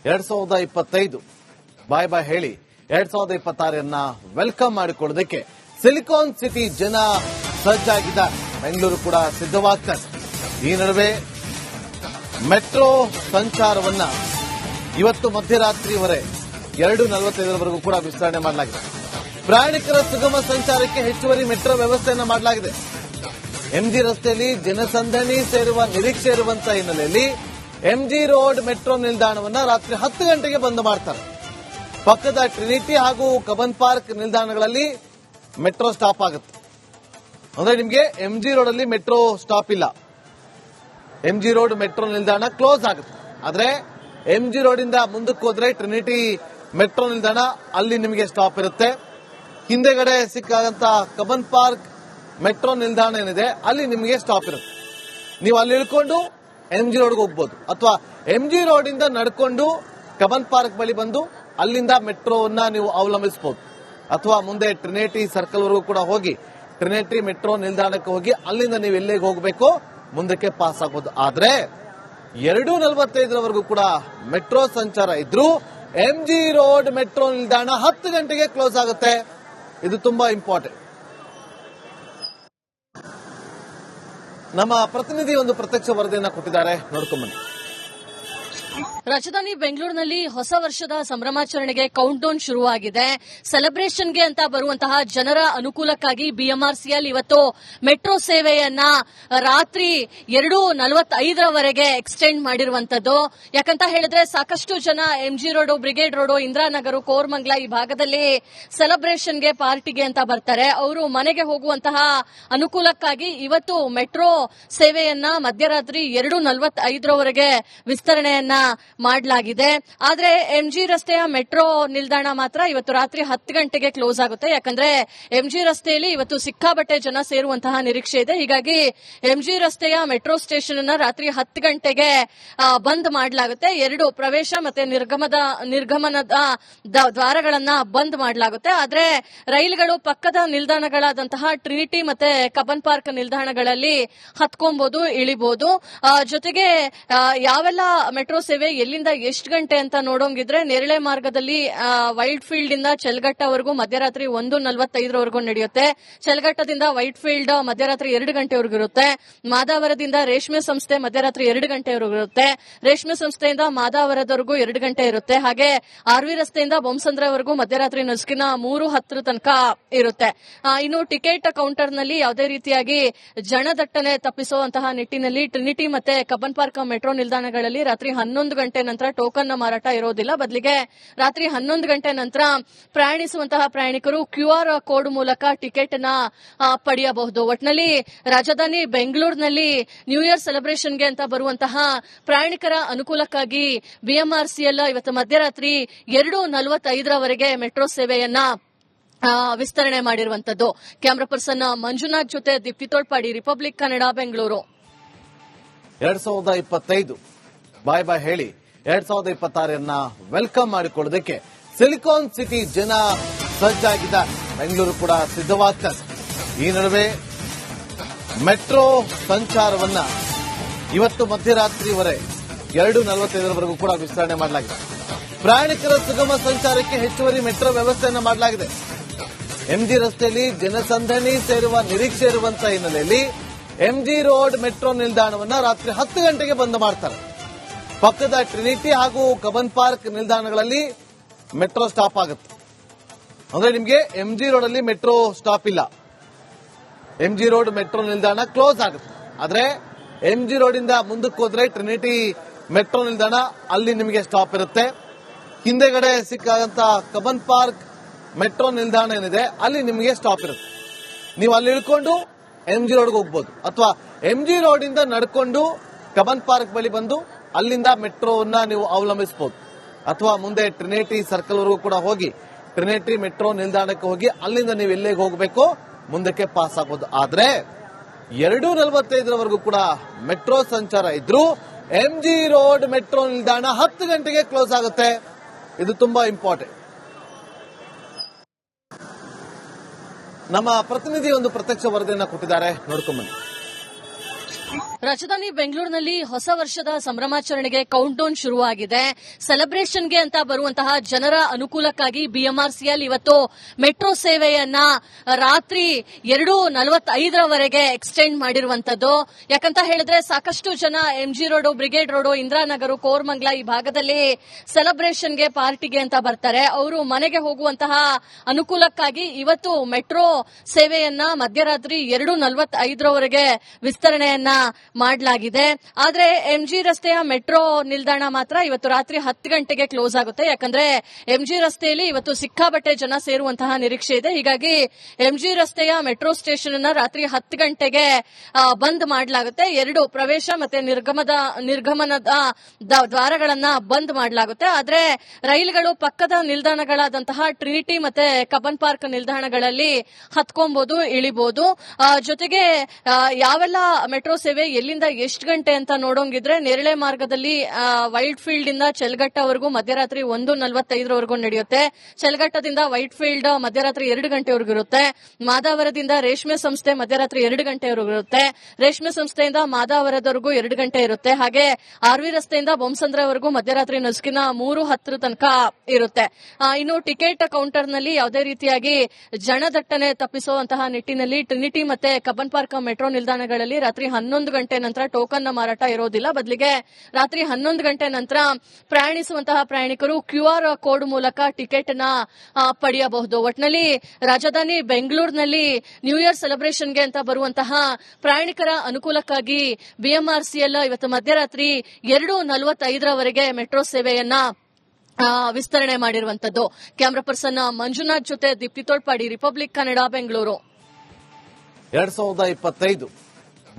2025 ಬಾಯ್ ಬಾಯ್ ಹೇಳಿ 2026 welcome ಮಾಡಿಕೊಳ್ಳೋದಕ್ಕೆ silicon city ಜನ ಸಜ್ಜಾಗಿದ್ದಾರೆ. ಬೆಂಗಳೂರು ಕೂಡ ಸಿದ್ಧವಾಗ್ತಾರೆ. ಈ ನಡುವೆ ಮೆಟ್ರೋ ಸಂಚಾರವನ್ನ ಇವತ್ತು ಮಧ್ಯರಾತ್ರಿವರೆಗೆ 2:45 ಕೂಡ ವಿಸ್ತರಣೆ ಮಾಡಲಾಗಿದೆ. ಪ್ರಯಾಣಿಕರ ಸುಗಮ ಸಂಚಾರಕ್ಕೆ ಹೆಚ್ಚುವರಿ ಮೆಟ್ರೋ ವ್ಯವಸ್ಥೆಯನ್ನು ಮಾಡಲಾಗಿದೆ. ಎಂಜಿ ರಸ್ತೆಯಲ್ಲಿ ಜನಸಂದಣಿ ಸೇರುವ ನಿರೀಕ್ಷೆ ಇರುವಂತಹ ಹಿನ್ನೆಲೆಯಲ್ಲಿ ಎಂಜಿ ರೋಡ್ ಮೆಟ್ರೋ ನಿಲ್ದಾಣವನ್ನ ರಾತ್ರಿ 10 ಗಂಟೆಗೆ ಬಂದ್ ಮಾಡ್ತಾರೆ. ಪಕ್ಕದ ಟ್ರಿನಿಟಿ ಹಾಗೂ ಕಬ್ಬನ್ ಪಾರ್ಕ್ ನಿಲ್ದಾಣಗಳಲ್ಲಿ ಮೆಟ್ರೋ ಸ್ಟಾಪ್ ಆಗುತ್ತೆ. ಅಂದ್ರೆ ನಿಮಗೆ ಎಂಜಿ ರೋಡ್ ಅಲ್ಲಿ ಮೆಟ್ರೋ ಸ್ಟಾಪ್ ಇಲ್ಲ. ಎಂಜಿ ರೋಡ್ ಮೆಟ್ರೋ ನಿಲ್ದಾಣ ಕ್ಲೋಸ್ ಆಗುತ್ತೆ. ಆದ್ರೆ ಎಂಜಿ ರೋಡ್ ಇಂದ ಮುಂದಕ್ಕೆ ಹೋದ್ರೆ ಟ್ರಿನಿಟಿ ಮೆಟ್ರೋ ನಿಲ್ದಾಣ ಅಲ್ಲಿ ನಿಮಗೆ ಸ್ಟಾಪ್ ಇರುತ್ತೆ. ಹಿಂದೆಗಡೆ ಸಿಕ್ಕಾಗಂತ ಕಬ್ಬನ್ ಪಾರ್ಕ್ ಮೆಟ್ರೋ ನಿಲ್ದಾಣ ಏನಿದೆ ಅಲ್ಲಿ ನಿಮಗೆ ಸ್ಟಾಪ್ ಇರುತ್ತೆ. ನೀವು ಅಲ್ಲಿ ಇಳ್ಕೊಂಡು ಎಂಜಿ ರೋಡ್ಗೆ ಹೋಗ್ಬೋದು, ಅಥವಾ ಎಂಜಿ ರೋಡ್ ಇಂದ ನಡ್ಕೊಂಡು ಕಬ್ಬನ್ ಪಾರ್ಕ್ ಬಳಿ ಬಂದು ಅಲ್ಲಿಂದ ಮೆಟ್ರೋವನ್ನ ನೀವು ಅವಲಂಬಿಸಬಹುದು. ಅಥವಾ ಮುಂದೆ ಟ್ರಿನಿಟಿ ಸರ್ಕಲ್ ವರೆಗೂ ಕೂಡ ಹೋಗಿ ಟ್ರಿನಿಟಿ ಮೆಟ್ರೋ ನಿಲ್ದಾಣಕ್ಕೆ ಹೋಗಿ ಅಲ್ಲಿಂದ ನೀವು ಎಲ್ಲಿಗೆ ಹೋಗಬೇಕು ಮುಂದಕ್ಕೆ ಪಾಸ್ ಆಗಬಹುದು. ಆದ್ರೆ 2:45 ಕೂಡ ಮೆಟ್ರೋ ಸಂಚಾರ ಇದ್ರೂ ಎಂಜಿ ರೋಡ್ ಮೆಟ್ರೋ ನಿಲ್ದಾಣ 10 ಗಂಟೆಗೆ ಕ್ಲೋಸ್ ಆಗುತ್ತೆ. ಇದು ತುಂಬಾ ಇಂಪಾರ್ಟೆಂಟ್. ನಮ್ಮ ಪ್ರತಿನಿಧಿ ಒಂದು ಪ್ರತ್ಯಕ್ಷ ವರದಿಯನ್ನ ಕೊಟ್ಟಿದ್ದಾರೆ, ನೋಡ್ಕೊಂಡ್ಬನ್ನಿ. ರಾಜಧಾನಿ ಬೆಂಗಳೂರಿನಲ್ಲಿ ಹೊಸ ವರ್ಷದ ಸಂಭ್ರಮಾಚರಣೆಗೆ ಕೌಂಟ್ ಡೌನ್ ಶುರುವಾಗಿದೆ. ಸೆಲೆಬ್ರೇಷನ್ಗೆ ಅಂತ ಬರುವಂತಹ ಜನರ ಅನುಕೂಲಕ್ಕಾಗಿ ಬಿಎಂಆರ್ಸಿಎಲ್ ಇವತ್ತು ಮೆಟ್ರೋ ಸೇವೆಯನ್ನ ರಾತ್ರಿ 2:45 ಎಕ್ಸ್ಟೆಂಡ್ ಮಾಡಿರುವಂತದ್ದು. ಯಾಕಂತ ಹೇಳಿದ್ರೆ ಸಾಕಷ್ಟು ಜನ MG Road, Brigade Road, Indiranagar, Koramangala ಈ ಭಾಗದಲ್ಲಿ ಸೆಲೆಬ್ರೇಷನ್ಗೆ ಪಾರ್ಟಿಗೆ ಅಂತ ಬರ್ತಾರೆ. ಅವರು ಮನೆಗೆ ಹೋಗುವಂತಹ ಅನುಕೂಲಕ್ಕಾಗಿ ಇವತ್ತು ಮೆಟ್ರೋ ಸೇವೆಯನ್ನ ಮಧ್ಯರಾತ್ರಿ 2:45 ವಿಸ್ತರಣೆಯನ್ನ ಮಾಡಲಾಗಿದೆ. ಆದ್ರೆ ಎಂಜಿ ರಸ್ತೆಯ ಮೆಟ್ರೋ ನಿಲ್ದಾಣ ಮಾತ್ರ ಇವತ್ತು ರಾತ್ರಿ 10 ಗಂಟೆಗೆ ಕ್ಲೋಸ್ ಆಗುತ್ತೆ. ಯಾಕಂದ್ರೆ ಎಂಜಿ ರಸ್ತೆಯಲ್ಲಿ ಇವತ್ತು ಸಿಕ್ಕಾಬಟ್ಟೆ ಜನ ಸೇರುವಂತಹ ನಿರೀಕ್ಷೆ ಇದೆ. ಹೀಗಾಗಿ ಎಂಜಿ ರಸ್ತೆಯ ಮೆಟ್ರೋ ಸ್ಟೇಷನ್ ಅನ್ನ ರಾತ್ರಿ 10 ಗಂಟೆಗೆ ಬಂದ್ ಮಾಡಲಾಗುತ್ತೆ. 2 ಪ್ರವೇಶ ಮತ್ತೆ ನಿರ್ಗಮನದ ದ್ವಾರಗಳನ್ನ ಬಂದ್ ಮಾಡಲಾಗುತ್ತೆ. ಆದ್ರೆ ರೈಲುಗಳು ಪಕ್ಕದ ನಿಲ್ದಾಣಗಳಾದಂತಹ ಟ್ರಿನಿಟಿ ಮತ್ತೆ ಕಬ್ಬನ್ ಪಾರ್ಕ್ ನಿಲ್ದಾಣಗಳಲ್ಲಿ ಹತ್ಕೊಬಹುದು, ಇಳಿಬಹುದು. ಜೊತೆಗೆ ಯಾವೆಲ್ಲ ಮೆಟ್ರೋ ಸೇವೆ ಎಲ್ಲಿಂದ ಎಷ್ಟು ಗಂಟೆ ಅಂತ ನೋಡೋಂಗಿದ್ರೆ ನೇರಳೆ ಮಾರ್ಗದಲ್ಲಿ ವೈಟ್ ಫೀಲ್ಡ್ ಇಂದ ಚಲ್ಗಟ್ಟವರೆಗೂ ಮಧ್ಯರಾತ್ರಿ 1:45 ನಡೆಯುತ್ತೆ. ಚಲ್ಗಟ್ಟದಿಂದ ವೈಟ್ ಫೀಲ್ಡ್ ಮಧ್ಯರಾತ್ರಿ 2 ಗಂಟೆವರೆಗೂ ಇರುತ್ತೆ. ಮಾದಾವರದಿಂದ ರೇಷ್ಮೆ ಸಂಸ್ಥೆ ಮಧ್ಯರಾತ್ರಿ 2 ಗಂಟೆವರೆಗೂ ಇರುತ್ತೆ. ರೇಷ್ಮೆ ಸಂಸ್ಥೆಯಿಂದ ಮಾದಾವರದವರೆಗೂ 2 ಗಂಟೆ ಇರುತ್ತೆ. ಹಾಗೆ ಆರ್ವಿ ರಸ್ತೆಯಿಂದ ಬೊಮ್ಮಸಂದ್ರವರೆಗೂ ಮಧ್ಯರಾತ್ರಿ ನಸುಕಿನ 3:10 ತನಕ ಇರುತ್ತೆ. ಇನ್ನು ಟಿಕೆಟ್ ಕೌಂಟರ್ ನಲ್ಲಿ ಯಾವುದೇ ರೀತಿಯಾಗಿ ಜನದಟ್ಟಣೆ ತಪ್ಪಿಸುವಂತಹ ನಿಟ್ಟಿನಲ್ಲಿ ಟ್ರಿನಿಟಿ ಮತ್ತೆ ಕಬ್ಬನ್ ಪಾರ್ಕ್ ಮೆಟ್ರೋ ನಿಲ್ದಾಣಗಳಲ್ಲಿ ರಾತ್ರಿ 11 ಗಂಟೆ ನಂತರ ಟೋಕನ್ ಮಾರಾಟ ಇರೋದಿಲ್ಲ. ಬದಲಿಗೆ ರಾತ್ರಿ 11 ಗಂಟೆ ನಂತರ ಪ್ರಯಾಣಿಸುವಂತಹ ಪ್ರಯಾಣಿಕರು QR ಕೋಡ್ ಮೂಲಕ ಟಿಕೆಟ್ ನ ಪಡೆಯಬಹುದು. ಒಟ್ನಲ್ಲಿ ರಾಜಧಾನಿ ಬೆಂಗಳೂರಿನಲ್ಲಿ ನ್ಯೂ ಇಯರ್ ಸೆಲೆಬ್ರೇಷನ್ಗೆ ಅಂತ ಬರುವಂತಹ ಪ್ರಯಾಣಿಕರ ಅನುಕೂಲಕ್ಕಾಗಿ ಬಿಎಂಆರ್ಸಿಎಲ್ ಇವತ್ತು ಮಧ್ಯರಾತ್ರಿ 2:45 ಮೆಟ್ರೋ ಸೇವೆಯನ್ನ ವಿಸ್ತರಣೆ ಮಾಡಿರುವಂತದ್ದು. ಕ್ಯಾಮರಾ ಪರ್ಸನ್ ಮಂಜುನಾಥ್ ಜೊತೆ ದೀಪ್ತಿ ತೋಳ್ಪಾಡಿ, ರಿಪಬ್ಲಿಕ್ ಕನ್ನಡ, ಬೆಂಗಳೂರು. 2025 ಬಾಯ್ ಬಾಯ್ ಹೇಳಿ 2026 ವೆಲ್ಕಮ್ ಮಾಡಿಕೊಳ್ಳೋದಕ್ಕೆ ಸಿಲಿಕಾನ್ ಸಿಟಿ ಜನ ಸಜ್ಜಾಗಿದ್ದಾರೆ. ಬೆಂಗಳೂರು ಕೂಡ ಸಿದ್ಧವಾಗ್ತಾರೆ. ಈ ನಡುವೆ ಮೆಟ್ರೋ ಸಂಚಾರವನ್ನ ಇವತ್ತು ಮಧ್ಯರಾತ್ರಿವರೆಗೆ 2:45 ಕೂಡ ವಿಸ್ತರಣೆ ಮಾಡಲಾಗಿದೆ. ಪ್ರಯಾಣಿಕರ ಸುಗಮ ಸಂಚಾರಕ್ಕೆ ಹೆಚ್ಚುವರಿ ಮೆಟ್ರೋ ವ್ಯವಸ್ಥೆಯನ್ನು ಮಾಡಲಾಗಿದೆ. ಎಂಜಿ ರಸ್ತೆಯಲ್ಲಿ ಜನಸಂದಣಿ ಸೇರುವ ನಿರೀಕ್ಷೆ ಇರುವಂತಹ ಹಿನ್ನೆಲೆಯಲ್ಲಿ ಎಂಜಿ ರೋಡ್ ಮೆಟ್ರೋ ನಿಲ್ದಾಣವನ್ನ ರಾತ್ರಿ 10 ಗಂಟೆಗೆ ಬಂದ್ ಮಾಡ್ತಾರೆ. ಪಕ್ಕದ ಟ್ರಿನಿಟಿ ಹಾಗೂ ಕಬ್ಬನ್ ಪಾರ್ಕ್ ನಿಲ್ದಾಣಗಳಲ್ಲಿ ಮೆಟ್ರೋ ಸ್ಟಾಪ್ ಆಗುತ್ತೆ. ಅಂದ್ರೆ ನಿಮಗೆ ಎಂಜಿ ರೋಡ್ ಅಲ್ಲಿ ಮೆಟ್ರೋ ಸ್ಟಾಪ್ ಇಲ್ಲ. ಎಂಜಿ ರೋಡ್ ಮೆಟ್ರೋ ನಿಲ್ದಾಣ ಕ್ಲೋಸ್ ಆಗುತ್ತೆ. ಆದ್ರೆ ಎಂಜಿ ರೋಡ್ ಇಂದ ಮುಂದಕ್ಕೆ ಹೋದ್ರೆ ಟ್ರಿನಿಟಿ ಮೆಟ್ರೋ ನಿಲ್ದಾಣ ಅಲ್ಲಿ ನಿಮಗೆ ಸ್ಟಾಪ್ ಇರುತ್ತೆ. ಹಿಂದೆಗಡೆ ಸಿಕ್ಕಾಗಂತ ಕಬ್ಬನ್ ಪಾರ್ಕ್ ಮೆಟ್ರೋ ನಿಲ್ದಾಣ ಏನಿದೆ ಅಲ್ಲಿ ನಿಮಗೆ ಸ್ಟಾಪ್ ಇರುತ್ತೆ. ನೀವು ಅಲ್ಲಿ ಇಳ್ಕೊಂಡು ಎಂಜಿ ರೋಡ್ಗೆ ಹೋಗ್ಬೋದು, ಅಥವಾ ಎಂಜಿ ರೋಡ್ ಇಂದ ನಡ್ಕೊಂಡು ಕಬ್ಬನ್ ಪಾರ್ಕ್ ಬಳಿ ಬಂದು ಅಲ್ಲಿಂದ ಮೆಟ್ರೋವನ್ನ ನೀವು ಅವಲಂಬಿಸಬಹುದು. ಅಥವಾ ಮುಂದೆ ಟ್ರಿನಿಟಿ ಸರ್ಕಲ್ ವರೆಗೂ ಕೂಡ ಹೋಗಿ ಟ್ರಿನಿಟಿ ಮೆಟ್ರೋ ನಿಲ್ದಾಣಕ್ಕೆ ಹೋಗಿ ಅಲ್ಲಿಂದ ನೀವು ಎಲ್ಲಿಗೆ ಹೋಗಬೇಕು ಮುಂದಕ್ಕೆ ಪಾಸ್ ಆಗಬಹುದು. ಆದ್ರೆ 2:45 ಕೂಡ ಮೆಟ್ರೋ ಸಂಚಾರ ಇದ್ರೂ ಎಂಜಿ ರೋಡ್ ಮೆಟ್ರೋ ನಿಲ್ದಾಣ 10 ಗಂಟೆಗೆ ಕ್ಲೋಸ್ ಆಗುತ್ತೆ. ಇದು ತುಂಬಾ ಇಂಪಾರ್ಟೆಂಟ್. ನಮ್ಮ ಪ್ರತಿನಿಧಿ ಒಂದು ಪ್ರತ್ಯಕ್ಷ ವರದಿಯನ್ನ ಕೊಟ್ಟಿದ್ದಾರೆ, ನೋಡ್ಕೊಂಡ್ಬನ್ನಿ. ರಾಜಧಾನಿ ಬೆಂಗಳೂರಿನಲ್ಲಿ ಹೊಸ ವರ್ಷದ ಸಂಭ್ರಮಾಚರಣೆಗೆ ಕೌಂಟ್ ಡೌನ್ ಶುರುವಾಗಿದೆ. ಸೆಲೆಬ್ರೇಷನ್ಗೆ ಅಂತ ಬರುವಂತಹ ಜನರ ಅನುಕೂಲಕ್ಕಾಗಿ ಬಿಎಂಆರ್ಸಿಎಲ್ ಇವತ್ತು ಮೆಟ್ರೋ ಸೇವೆಯನ್ನ ರಾತ್ರಿ 2:45 ಎಕ್ಸ್ಟೆಂಡ್ ಮಾಡಿರುವಂತದ್ದು. ಯಾಕಂತ ಹೇಳಿದ್ರೆ ಸಾಕಷ್ಟು ಜನ MG Road, Brigade Road, Indiranagar, Koramangala ಈ ಭಾಗದಲ್ಲಿ ಸೆಲೆಬ್ರೇಷನ್ಗೆ ಪಾರ್ಟಿಗೆ ಅಂತ ಬರ್ತಾರೆ. ಅವರು ಮನೆಗೆ ಹೋಗುವಂತಹ ಅನುಕೂಲಕ್ಕಾಗಿ ಇವತ್ತು ಮೆಟ್ರೋ ಸೇವೆಯನ್ನ ಮಧ್ಯರಾತ್ರಿ 2:45 ವಿಸ್ತರಣೆಯನ್ನ ಮಾಡಲಾಗಿದೆ. ಆದ್ರೆ ಎಂಜಿ ರಸ್ತೆಯ ಮೆಟ್ರೋ ನಿಲ್ದಾಣ ಮಾತ್ರ ಇವತ್ತು ರಾತ್ರಿ 10 ಗಂಟೆಗೆ ಕ್ಲೋಸ್ ಆಗುತ್ತೆ. ಯಾಕಂದ್ರೆ ಎಂಜಿ ರಸ್ತೆಯಲ್ಲಿ ಇವತ್ತು ಸಿಕ್ಕಾಪಟ್ಟೆ ಜನ ಸೇರುವಂತಹ ನಿರೀಕ್ಷೆ ಇದೆ. ಹೀಗಾಗಿ ಎಂಜಿ ರಸ್ತೆಯ ಮೆಟ್ರೋ ಸ್ಟೇಷನ್ ಅನ್ನ ರಾತ್ರಿ 10 ಗಂಟೆಗೆ ಬಂದ್ ಮಾಡಲಾಗುತ್ತೆ. 2 ಪ್ರವೇಶ ಮತ್ತೆ ನಿರ್ಗಮನದ ದ್ವಾರಗಳನ್ನ ಬಂದ್ ಮಾಡಲಾಗುತ್ತೆ. ಆದ್ರೆ ರೈಲುಗಳು ಪಕ್ಕದ ನಿಲ್ದಾಣಗಳಾದಂತಹ ಟ್ರಿನಿಟಿ ಮತ್ತೆ ಕಬ್ಬನ್ ಪಾರ್ಕ್ ನಿಲ್ದಾಣಗಳಲ್ಲಿ ಹತ್ಕೊಬಹುದು, ಇಳಿಬಹುದು. ಜೊತೆಗೆ ಯಾವೆಲ್ಲ ಮೆಟ್ರೋ ಸೇವೆ ಎಲ್ಲಿಂದ ಎಷ್ಟು ಗಂಟೆ ಅಂತ ನೋಡೋಂಗಿದ್ರೆ ನೇರಳೆ ಮಾರ್ಗದಲ್ಲಿ ವೈಟ್ ಫೀಲ್ಡ್ ಇಂದ ಚೆಲ್ಗಟ್ಟವರೆಗೂ ಮಧ್ಯರಾತ್ರಿ 1:45 ನಡೆಯುತ್ತೆ. ಚೆಲ್ಗಟ್ಟದಿಂದ ವೈಟ್ ಫೀಲ್ಡ್ ಮಧ್ಯರಾತ್ರಿ 2 ಗಂಟೆವರೆಗೂ ಇರುತ್ತೆ. ಮಾದಾವರದಿಂದ ರೇಷ್ಮೆ ಸಂಸ್ಥೆ ಮಧ್ಯರಾತ್ರಿ 2 ಗಂಟೆವರೆಗೂ ಇರುತ್ತೆ. ರೇಷ್ಮೆ ಸಂಸ್ಥೆಯಿಂದ ಮಾದಾವರದವರೆಗೂ 2 ಗಂಟೆ ಇರುತ್ತೆ. ಹಾಗೆ ಆರ್ವಿ ರಸ್ತೆಯಿಂದ ಬೊಮ್ಮಸಂದ್ರವರೆಗೂ ಮಧ್ಯರಾತ್ರಿ ನಸುಕಿನ 3:10 ತನಕ ಇರುತ್ತೆ. ಇನ್ನು ಟಿಕೆಟ್ ಕೌಂಟರ್ ನಲ್ಲಿ ಯಾವುದೇ ರೀತಿಯಾಗಿ ಜನದಟ್ಟಣೆ ತಪ್ಪಿಸುವಂತಹ ನಿಟ್ಟಿನಲ್ಲಿ ಟ್ರಿನಿಟಿ ಮತ್ತೆ ಕಬ್ಬನ್ ಪಾರ್ಕ್ ಮೆಟ್ರೋ ನಿಲ್ದಾಣಗಳಲ್ಲಿ ರಾತ್ರಿ 11 ಗಂಟೆ ನಂತರ ಟೋಕನ್ ನ ಮಾರಾಟ ಇರೋದಿಲ್ಲ. ಬದಲಿಗೆ ರಾತ್ರಿ 11 ಗಂಟೆ ನಂತರ ಪ್ರಯಾಣಿಸುವಂತಹ ಪ್ರಯಾಣಿಕರು QR ಕೋಡ್ ಮೂಲಕ ಟಿಕೆಟ್ ನ ಪಡೆಯಬಹುದು. ಒಟ್ಟಿನಲ್ಲಿ ರಾಜಧಾನಿ ಬೆಂಗಳೂರಿನಲ್ಲಿ ನ್ಯೂ ಇಯರ್ ಸೆಲೆಬ್ರೇಷನ್ಗೆ ಅಂತ ಬರುವಂತಹ ಪ್ರಯಾಣಿಕರ ಅನುಕೂಲಕ್ಕಾಗಿ ಬಿಎಂಆರ್ಸಿಎಲ್ ಇವತ್ತು ಮಧ್ಯರಾತ್ರಿ 2:45 ಮೆಟ್ರೋ ಸೇವೆಯನ್ನ ವಿಸ್ತರಣೆ ಮಾಡಿರುವಂತದ್ದು. ಕ್ಯಾಮರಾ ಪರ್ಸನ್ ಮಂಜುನಾಥ್ ಜೊತೆ ದೀಪ್ತಿ ತೋಳ್ಪಾಡಿ, ರಿಪಬ್ಲಿಕ್ ಕನ್ನಡ, ಬೆಂಗಳೂರು. 2025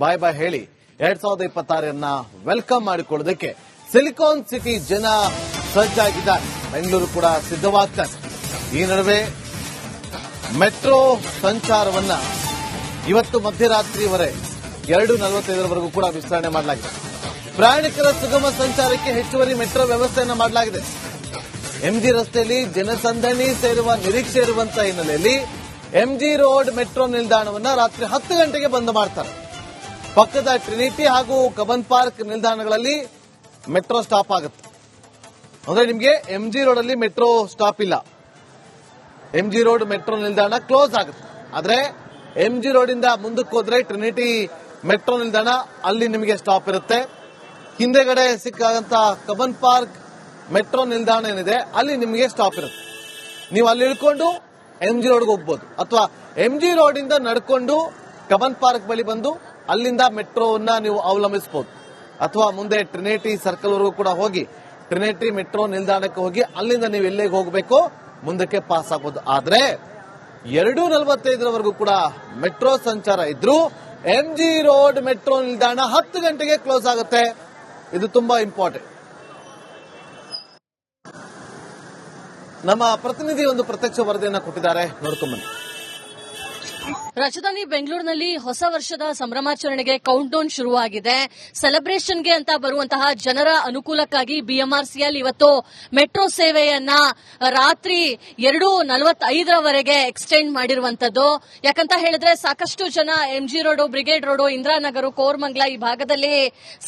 ಬಾಯ್ ಬಾಯ್ ಹೇಳಿ 2026 ವೆಲ್ಕಮ್ ಮಾಡಿಕೊಳ್ಳೋದಕ್ಕೆ ಸಿಲಿಕಾನ್ ಸಿಟಿ ಜನ ಸಜ್ಜಾಗಿದ್ದಾರೆ. ಬೆಂಗಳೂರು ಕೂಡ ಸಿದ್ಧವಾಗ್ತಾರೆ. ಈ ನಡುವೆ ಮೆಟ್ರೋ ಸಂಚಾರವನ್ನ ಇವತ್ತು ಮಧ್ಯರಾತ್ರಿವರೆಗೆ 2:45 ಕೂಡ ವಿಸ್ತರಣೆ ಮಾಡಲಾಗಿದೆ. ಪ್ರಯಾಣಿಕರ ಸುಗಮ ಸಂಚಾರಕ್ಕೆ ಹೆಚ್ಚುವರಿ ಮೆಟ್ರೋ ವ್ಯವಸ್ಥೆಯನ್ನು ಮಾಡಲಾಗಿದೆ. ಎಂಜಿ ರಸ್ತೆಯಲ್ಲಿ ಜನಸಂದಣಿ ಸೇರುವ ನಿರೀಕ್ಷೆ ಇರುವಂತಹ ಹಿನ್ನೆಲೆಯಲ್ಲಿ ಎಂಜಿ ರೋಡ್ ಮೆಟ್ರೋ ನಿಲ್ದಾಣವನ್ನ ರಾತ್ರಿ 10 ಗಂಟೆಗೆ ಬಂದ್ ಮಾಡ್ತಾರೆ. ಪಕ್ಕದ ಟ್ರಿನಿಟಿ ಹಾಗೂ ಕಬ್ಬನ್ ಪಾರ್ಕ್ ನಿಲ್ದಾಣಗಳಲ್ಲಿ ಮೆಟ್ರೋ ಸ್ಟಾಪ್ ಆಗುತ್ತೆ. ಅಂದ್ರೆ ನಿಮಗೆ ಎಂಜಿ ರೋಡ್ ಅಲ್ಲಿ ಮೆಟ್ರೋ ಸ್ಟಾಪ್ ಇಲ್ಲ. ಎಂಜಿ ರೋಡ್ ಮೆಟ್ರೋ ನಿಲ್ದಾಣ ಕ್ಲೋಸ್ ಆಗುತ್ತೆ. ಆದ್ರೆ ಎಂಜಿ ರೋಡ್ ಇಂದ ಮುಂದಕ್ಕೆ ಹೋದ್ರೆ ಟ್ರಿನಿಟಿ ಮೆಟ್ರೋ ನಿಲ್ದಾಣ ಅಲ್ಲಿ ನಿಮಗೆ ಸ್ಟಾಪ್ ಇರುತ್ತೆ. ಹಿಂದೆಗಡೆ ಸಿಕ್ಕಾಗಂತ ಕಬ್ಬನ್ ಪಾರ್ಕ್ ಮೆಟ್ರೋ ನಿಲ್ದಾಣ ಏನಿದೆ ಅಲ್ಲಿ ನಿಮಗೆ ಸ್ಟಾಪ್ ಇರುತ್ತೆ. ನೀವು ಅಲ್ಲಿ ಇಳ್ಕೊಂಡು ಎಂಜಿ ರೋಡ್ಗೆ ಹೋಗ್ಬೋದು, ಅಥವಾ ಎಂಜಿ ರೋಡ್ ಇಂದ ನಡ್ಕೊಂಡು ಕಬ್ಬನ್ ಪಾರ್ಕ್ ಬಳಿ ಬಂದು ಅಲ್ಲಿಂದ ಮೆಟ್ರೋವನ್ನ ನೀವು ಅವಲಂಬಿಸಬಹುದು. ಅಥವಾ ಮುಂದೆ ಟ್ರಿನಿಟಿ ಸರ್ಕಲ್ ವರೆಗೂ ಕೂಡ ಹೋಗಿ ಟ್ರಿನಿಟಿ ಮೆಟ್ರೋ ನಿಲ್ದಾಣಕ್ಕೆ ಹೋಗಿ ಅಲ್ಲಿಂದ ನೀವು ಎಲ್ಲಿಗೆ ಹೋಗಬೇಕು ಮುಂದಕ್ಕೆ ಪಾಸ್ ಆಗಬಹುದು. ಆದ್ರೆ 2:45 ಕೂಡ ಮೆಟ್ರೋ ಸಂಚಾರ ಇದ್ರೂ ಎಂಜಿ ರೋಡ್ ಮೆಟ್ರೋ ನಿಲ್ದಾಣ 10 ಗಂಟೆಗೆ ಕ್ಲೋಸ್ ಆಗುತ್ತೆ. ಇದು ತುಂಬಾ ಇಂಪಾರ್ಟೆಂಟ್. ನಮ್ಮ ಪ್ರತಿನಿಧಿ ಒಂದು ಪ್ರತ್ಯಕ್ಷ ವರದಿಯನ್ನ ಕೊಟ್ಟಿದ್ದಾರೆ, ನೋಡ್ಕೊಂಡ್ಬನ್ನಿ. ರಾಜಧಾನಿ ಬೆಂಗಳೂರಿನಲ್ಲಿ ಹೊಸ ವರ್ಷದ ಸಂಭ್ರಮಾಚರಣೆಗೆ ಕೌಂಟ್ ಡೌನ್ ಶುರುವಾಗಿದೆ. ಸೆಲೆಬ್ರೇಷನ್ಗೆ ಅಂತ ಬರುವಂತಹ ಜನರ ಅನುಕೂಲಕ್ಕಾಗಿ ಬಿಎಂಆರ್ಸಿಎಲ್ ಇವತ್ತು ಮೆಟ್ರೋ ಸೇವೆಯನ್ನ ರಾತ್ರಿ 2:45 ಎಕ್ಸ್ಟೆಂಡ್ ಮಾಡಿರುವಂತದ್ದು. ಯಾಕಂತ ಹೇಳಿದ್ರೆ ಸಾಕಷ್ಟು ಜನ MG Road, Brigade Road, Indiranagar, Koramangala ಈ ಭಾಗದಲ್ಲಿ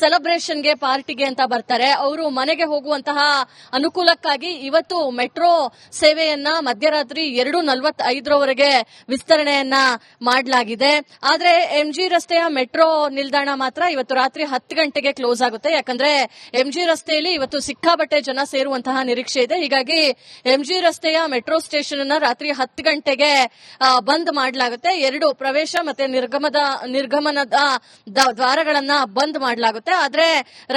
ಸೆಲೆಬ್ರೇಷನ್ಗೆ ಪಾರ್ಟಿಗೆ ಅಂತ ಬರ್ತಾರೆ. ಅವರು ಮನೆಗೆ ಹೋಗುವಂತಹ ಅನುಕೂಲಕ್ಕಾಗಿ ಇವತ್ತು ಮೆಟ್ರೋ ಸೇವೆಯನ್ನ ಮಧ್ಯರಾತ್ರಿ 2:45 ವಿಸ್ತರಣೆಯನ್ನ ಮಾಡಲಾಗಿದೆ. ಆದ್ರೆ ಎಂಜಿ ರಸ್ತೆಯ ಮೆಟ್ರೋ ನಿಲ್ದಾಣ ಮಾತ್ರ ಇವತ್ತು ರಾತ್ರಿ 10 ಗಂಟೆಗೆ ಕ್ಲೋಸ್ ಆಗುತ್ತೆ. ಯಾಕಂದ್ರೆ ಎಂಜಿ ರಸ್ತೆಯಲ್ಲಿ ಇವತ್ತು ಸಿಕ್ಕಾಪಟ್ಟೆ ಜನ ಸೇರುವಂತಹ ನಿರೀಕ್ಷೆ ಇದೆ. ಹೀಗಾಗಿ ಎಂಜಿ ರಸ್ತೆಯ ಮೆಟ್ರೋ ಸ್ಟೇಷನ್ ಅನ್ನ ರಾತ್ರಿ 10 ಗಂಟೆಗೆ ಬಂದ್ ಮಾಡಲಾಗುತ್ತೆ. 2 ಪ್ರವೇಶ ಮತ್ತೆ ನಿರ್ಗಮನದ ದ್ವಾರಗಳನ್ನ ಬಂದ್ ಮಾಡಲಾಗುತ್ತೆ. ಆದ್ರೆ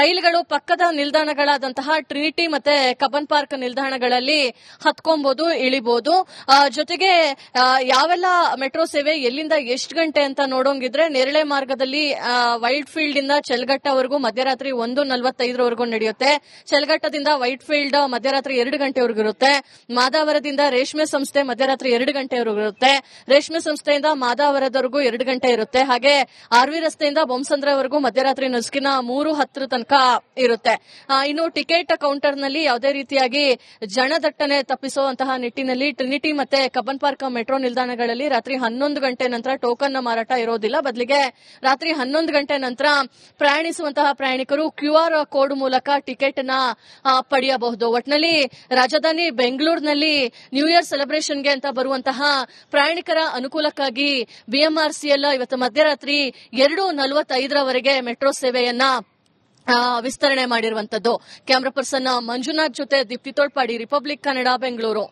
ರೈಲುಗಳು ಪಕ್ಕದ ನಿಲ್ದಾಣಗಳಾದಂತಹ ಟ್ರಿನಿಟಿ ಮತ್ತೆ ಕಬ್ಬನ್ ಪಾರ್ಕ್ ನಿಲ್ದಾಣಗಳಲ್ಲಿ ಹತ್ಕೊಬಹುದು, ಇಳಿಬಹುದು. ಜೊತೆಗೆ ಯಾವೆಲ್ಲ ಮೆಟ್ರೋ ಸೇವೆ ಎಲ್ಲಿಂದ ಎಷ್ಟು ಗಂಟೆ ಅಂತ ನೋಡೋಂಗಿದ್ರೆ ನೇರಳೆ ಮಾರ್ಗದಲ್ಲಿ ವೈಟ್ ಫೀಲ್ಡ್ ಇಂದ ಚೆಲ್ಗಟ್ಟವರೆಗೂ ಮಧ್ಯರಾತ್ರಿ 1:45 ನಡೆಯುತ್ತೆ. ಚೆಲ್ಗಟ್ಟದಿಂದ ವೈಟ್ ಫೀಲ್ಡ್ ಮಧ್ಯರಾತ್ರಿ 2 ಗಂಟೆವರೆಗೂ ಇರುತ್ತೆ. ಮಾದಾವರದಿಂದ ರೇಷ್ಮೆ ಸಂಸ್ಥೆ ಮಧ್ಯರಾತ್ರಿ 2 ಗಂಟೆವರೆಗೂ ಇರುತ್ತೆ. ರೇಷ್ಮೆ ಸಂಸ್ಥೆಯಿಂದ ಮಾದಾವರದವರೆಗೂ 2 ಗಂಟೆ ಇರುತ್ತೆ. ಹಾಗೆ ಆರ್ವಿ ರಸ್ತೆಯಿಂದ ಬೊಮ್ಮಸಂದ್ರವರೆಗೂ ಮಧ್ಯರಾತ್ರಿ ನಸುಕಿನ 3:10 ತನಕ ಇರುತ್ತೆ. ಇನ್ನು ಟಿಕೆಟ್ ಕೌಂಟರ್ ನಲ್ಲಿ ಯಾವುದೇ ರೀತಿಯಾಗಿ ಜನದಟ್ಟಣೆ ತಪ್ಪಿಸುವಂತಹ ನಿಟ್ಟಿನಲ್ಲಿ ಟ್ರಿನಿಟಿ ಮತ್ತೆ ಕಬ್ಬನ್ ಪಾರ್ಕ್ ಮೆಟ್ರೋ ನಿಲ್ದಾಣಗಳಲ್ಲಿ ರಾತ್ರಿ 11 ಗಂಟೆ ನಂತರ ಟೋಕನ್ ಮಾರಾಟ ಇರೋದಿಲ್ಲ. ಬದಲಿಗೆ ರಾತ್ರಿ 11 ಗಂಟೆ ನಂತರ ಪ್ರಯಾಣಿಸುವಂತಹ ಪ್ರಯಾಣಿಕರು QR ಕೋಡ್ ಮೂಲಕ ಟಿಕೆಟ್ ನ ಪಡೆಯಬಹುದು. ಒಟ್ನಲ್ಲಿ ರಾಜಧಾನಿ ಬೆಂಗಳೂರಿನಲ್ಲಿ ನ್ಯೂ ಇಯರ್ ಸೆಲೆಬ್ರೇಷನ್ಗೆ ಅಂತ ಬರುವಂತಹ ಪ್ರಯಾಣಿಕರ ಅನುಕೂಲಕ್ಕಾಗಿ BMRCL ಇವತ್ತು ಮಧ್ಯರಾತ್ರಿ 2:45 ಮೆಟ್ರೋ ಸೇವೆಯನ್ನ ವಿಸ್ತರಣೆ ಮಾಡಿರುವಂತದ್ದು. ಕ್ಯಾಮರಾ ಪರ್ಸನ್ ಮಂಜುನಾಥ್ ಜೊತೆ ದೀಪ್ತಿ ತೋಳ್ಪಾಡಿ, ರಿಪಬ್ಲಿಕ್ ಕನ್ನಡ, ಬೆಂಗಳೂರು.